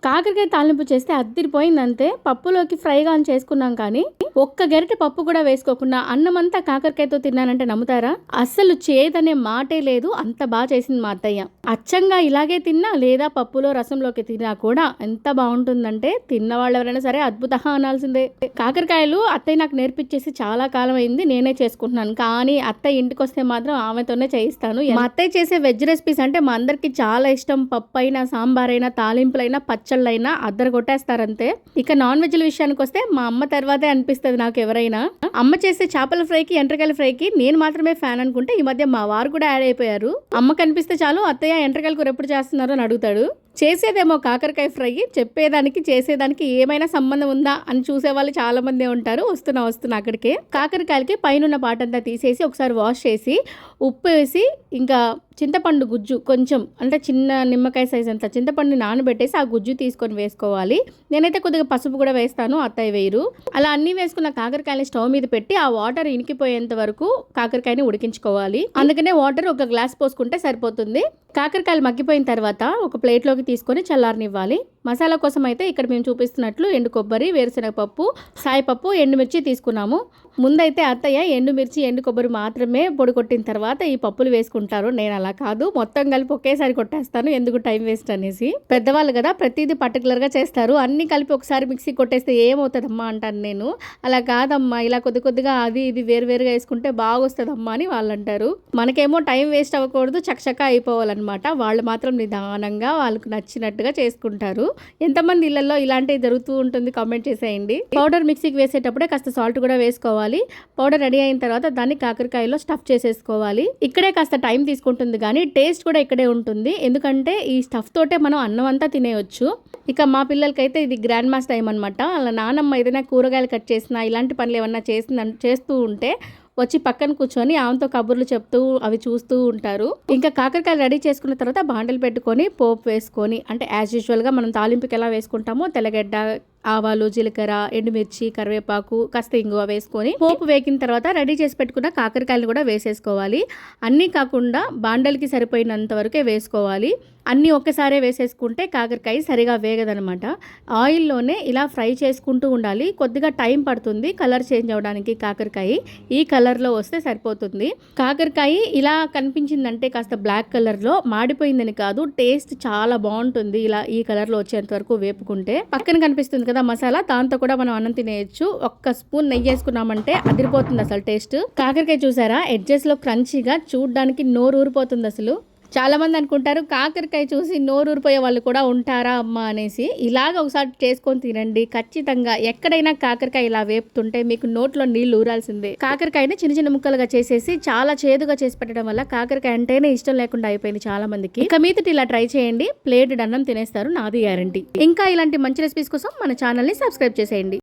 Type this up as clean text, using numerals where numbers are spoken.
కాకరకాయ తాలింపు చేస్తే అద్దిరిపోయింది అంతే. పప్పులోకి ఫ్రైగా అని చేసుకున్నాం కానీ ఒక్క గరిటె పప్పు కూడా వేసుకోకుండా అన్నమంతా కాకరకాయతో తిన్నానంటే నమ్ముతారా? అస్సలు చేదనే మాటే లేదు, అంత బాగా చేసింది మా అత్తయ్య. అచ్చంగా ఇలాగే తిన్నా లేదా పప్పులో రసంలోకి తిన్నా కూడా ఎంత బాగుంటుందంటే తిన్న వాళ్ళు ఎవరైనా సరే అద్భుత అనాల్సిందే. కాకరకాయలు అత్తయ్య నాకు నేర్పించేసి చాలా కాలం అయింది, నేనే చేసుకుంటున్నాను. కానీ అత్తయ్య ఇంటికి వస్తే మాత్రం ఆమెతోనే చేయిస్తాను. మా అత్తయ్య చేసే వెజ్ రెసిపీస్ అంటే మా అందరికి చాలా ఇష్టం. పప్పు అయినా, సాంబార్ అయినా, తాలింపులైనా, పచ్చళ్ళైనా అద్దరు కొట్టేస్తారంతే. ఇక నాన్ వెజ్ల విషయానికి వస్తే మా అమ్మ తర్వాతే అనిపిస్తుంది నాకు ఎవరైనా. అమ్మ చేసే చేపల ఫ్రైకి, ఎండ్రకాయల ఫ్రైకి నేను మాత్రమే ఫ్యాన్ అనుకుంటే ఈ మధ్య మా వారు కూడా యాడ్ అయిపోయారు. అమ్మ కనిపిస్తే చాలు అత్తయ్య ఎండ్రకాయల కూర ఎప్పుడు చేస్తున్నారు అని అడుగుతాడు. చేసేదేమో కాకరకాయ ఫ్రై, చెప్పేదానికి చేసేదానికి ఏమైనా సంబంధం ఉందా అని చూసేవాళ్ళు చాలా మంది ఉంటారు. వస్తున్నా అక్కడికే. కాకరకాయలకి పైన పాటంతా తీసేసి ఒకసారి వాష్ చేసి ఉప్పు వేసి ఇంకా చింతపండు గుజ్జు కొంచెం, అంటే చిన్న నిమ్మకాయ సైజ్ అంతా చింతపండు నానబెట్టేసి ఆ గుజ్జు తీసుకొని వేసుకోవాలి. నేనైతే కొద్దిగా పసుపు కూడా వేస్తాను, అత్తయ్య వేయరు. అలా అన్నీ వేసుకున్న కాకరకాయని స్టవ్ మీద పెట్టి ఆ వాటర్ ఇనికిపోయేంత వరకు కాకరకాయని ఉడికించుకోవాలి. అందుకనే వాటర్ ఒక గ్లాస్ పోసుకుంటే సరిపోతుంది. కాకరకాయలు మగ్గిపోయిన తర్వాత ఒక ప్లేట్లోకి తీసుకొని చల్లారనివ్వాలి. మసాలా కోసం అయితే ఇక్కడ మేము చూపిస్తున్నట్లు ఎండు కొబ్బరి, వేరుశనగపప్పు, సాయిపప్పు, ఎండుమిర్చి తీసుకున్నాము. ముందైతే అత్తయ్య ఎండుమిర్చి, ఎండు కొబ్బరి మాత్రమే పొడి కొట్టిన తర్వాత ఈ పప్పులు వేసుకుంటారు. నేను అలా కాదు, మొత్తం కలిపి ఒకేసారి కొట్టేస్తాను, ఎందుకు టైం వేస్ట్ అనేసి. పెద్దవాళ్ళు కదా ప్రతిదీ పర్టికులర్గా చేస్తారు. అన్నీ కలిపి ఒకసారి మిక్సీ కొట్టేస్తే ఏమవుతుందమ్మా అంటాను నేను. అలా కాదమ్మా, ఇలా కొద్ది కొద్దిగా అది ఇది వేరువేరుగా వేసుకుంటే బాగా వస్తుందమ్మా అని వాళ్ళు అంటారు. మనకేమో టైం వేస్ట్ అవ్వకూడదు, చకచకా అయిపోవాలన్నమాట. వాళ్ళు మాత్రం నిదానంగా వాళ్ళకు నచ్చినట్టుగా చేసుకుంటారు. ఎంతమంది ఇళ్లలో ఇలాంటివి జరుగుతూ ఉంటుంది కామెంట్ చేసేయండి. పౌడర్ మిక్సీకి వేసేటప్పుడే కాస్త సాల్ట్ కూడా వేసుకోవాలి. పౌడర్ రెడీ అయిన తర్వాత దాన్ని కాకరకాయలో స్టఫ్ చేసేసుకోవాలి. ఇక్కడే కాస్త టైం తీసుకుంటుంది కానీ టేస్ట్ కూడా ఇక్కడే ఉంటుంది. ఎందుకంటే ఈ స్టఫ్ తోటే మనం అన్నం అంతా తినేయొచ్చు. ఇక మా పిల్లలకైతే ఇది గ్రాండ్ మాస్ టైం అనమాట. అలా నానమ్మ ఏదైనా కూరగాయలు కట్ చేసినా, ఇలాంటి పనులు ఏమన్నా చేస్తూ ఉంటే వచ్చి పక్కన కూర్చొని ఆమెతో కబుర్లు చెప్తూ అవి చూస్తూ ఉంటారు. ఇంకా కాకరకాయలు రెడీ చేసుకున్న తర్వాత బాండలు పెట్టుకొని పోపు వేసుకొని, అంటే యాజ్ యూజువల్గా మనం తాలింపుకి ఎలా వేసుకుంటామో తెల్లగడ్డ, ఆవాలు, జీలకర్ర, ఎండుమిర్చి, కరివేపాకు, కాస్త ఇంగువ వేసుకొని పోపు వేగిన తర్వాత రెడీ చేసి పెట్టుకున్న కాకరకాయలు కూడా వేసేసుకోవాలి. అన్నీ కాకుండా బాండలకి సరిపోయినంత వరకే వేసుకోవాలి. అన్నీ ఒక్కసారే వేసేసుకుంటే కాకరకాయ సరిగా వేగదనమాట. ఆయిల్లోనే ఇలా ఫ్రై చేసుకుంటూ ఉండాలి. కొద్దిగా టైం పడుతుంది కలర్ చేంజ్ అవ్వడానికి. కాకరకాయ ఈ కలర్లో వస్తే సరిపోతుంది. కాకరకాయ ఇలా కనిపించిందంటే కాస్త బ్లాక్ కలర్లో, మాడిపోయిందని కాదు, టేస్ట్ చాలా బాగుంటుంది. ఇలా ఈ కలర్లో వచ్చేంత వరకు వేపుకుంటే. పక్కన కనిపిస్తుంది కదా మసాలా, దాంతో కూడా మనం అన్నం తినేయచ్చు. ఒక్క స్పూన్ నెయ్యి వేసుకున్నామంటే అదిరిపోతుంది అసలు టేస్ట్. కాకరకాయ చూసారా, ఎడ్జెస్ లో క్రంచీగా, చూడడానికి నోరు ఊరిపోతుంది అసలు. చాలా మంది అనుకుంటారు కాకరకాయ చూసి నోరు ఊరిపోయే వాళ్ళు కూడా ఉంటారా అమ్మ అనేసి. ఇలాగ ఒకసారి చేసుకొని తినండి ఖచ్చితంగా. ఎక్కడైనా కాకరకాయ ఇలా వేపుతుంటే మీకు నోట్లో నీళ్లు ఊరాల్సిందే. కాకరకాయని చిన్న చిన్న ముక్కలుగా చేసేసి చాలా చేదుగా చేసి పెట్టడం వల్ల కాకరకాయ అంటేనే ఇష్టం లేకుండా అయిపోయింది చాలా మందికి. ఇక మీదట ఇలా ట్రై చేయండి, ప్లేట్ అన్నం తినేస్తారు, నాది గ్యారంటీ. ఇంకా ఇలాంటి మంచి రెసిపీస్ కోసం మన ఛానల్ని సబ్స్క్రైబ్ చేసేయండి.